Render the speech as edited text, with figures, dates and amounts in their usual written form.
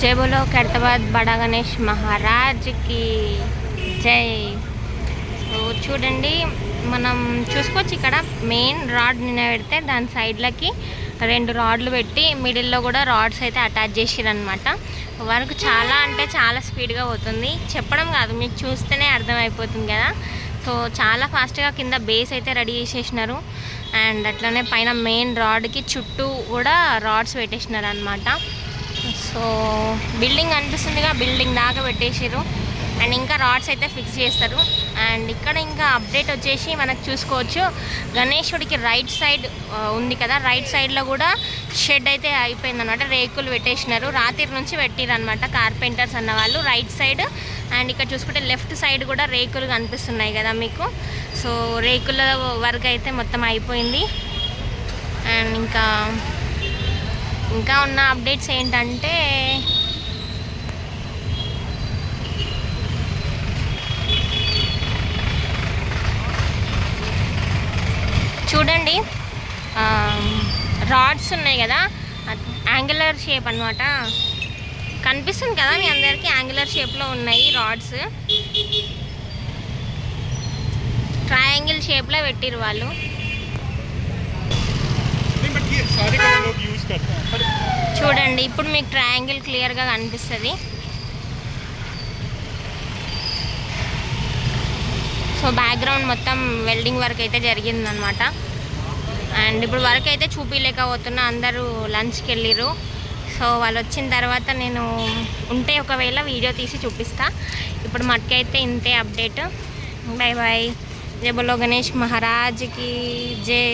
जय बोलो ఖైరతాబాద్ బడా గణేష్ మహారాజ్కి జై. సో చూడండి, మనం చూసుకోవచ్చు ఇక్కడ మెయిన్ రాడ్ నిన్న పెడితే దాని సైడ్లకి 2 రాడ్లు పెట్టి మిడిల్లో కూడా రాడ్స్ అయితే అటాచ్ చేసిరనమాట. వర్క్ చాలా అంటే చాలా స్పీడ్గా పోతుంది, చెప్పడం కాదు మీకు చూస్తేనే అర్థమైపోతుంది కదా. సో చాలా ఫాస్ట్గా కింద బేస్ అయితే రెడీ చేసేసినారు. అండ్ అట్లనే పైన మెయిన్ రాడ్కి చుట్టూ కూడా రాడ్స్ పెట్టేసినారు అనమాట. సో బిల్డింగ్ అనిపిస్తుందిగా, బిల్డింగ్ దాకా పెట్టేసారు. అండ్ ఇంకా రాడ్స్ అయితే ఫిక్స్ చేస్తారు. అండ్ ఇక్కడ ఇంకా అప్డేట్ వచ్చేసి మనకు చూసుకోవచ్చు, గణేశుడికి రైట్ సైడ్ ఉంది కదా, రైట్ సైడ్లో కూడా షెడ్ అయితే అయిపోయింది అనమాట. రేకులు పెట్టేసినారు, రాత్రి నుంచి పెట్టిరు అనమాట కార్పెంటర్స్ అన్న వాళ్ళు రైట్ సైడ్. అండ్ ఇక్కడ చూసుకుంటే లెఫ్ట్ సైడ్ కూడా రేకులు కనిపిస్తున్నాయి కదా మీకు. సో రేకుల వర్క్ అయితే మొత్తం అయిపోయింది. అండ్ ఇంకా ఉన్న అప్డేట్స్ ఏంటంటే చూడండి, రాడ్స్ ఉన్నాయి కదా, యాంగులర్ షేప్ అనమాట. కనిపిస్తుంది కదా మీ అందరికీ, యాంగులర్ షేప్లో ఉన్నాయి రాడ్స్. ట్రయాంగిల్ షేప్లో పెట్టిరు వాళ్ళు. చూడండి ఇప్పుడు మీకు ట్రయాంగిల్ క్లియర్గా కనిపిస్తుంది. సో బ్యాక్గ్రౌండ్ మొత్తం వెల్డింగ్ వర్క్ అయితే జరిగిందనమాట. అండ్ ఇప్పుడు వర్క్ అయితే చూపించలేకపోతున్నా, అందరూ లంచ్కి వెళ్ళిరు. సో వాళ్ళు వచ్చిన తర్వాత నేను ఉంటే ఒకవేళ వీడియో తీసి చూపిస్తా. ఇప్పుడు మట్టుకైతే ఇంతే అప్డేట్. Bye bye. జై బోలో గణేష్ మహారాజ్కి జై.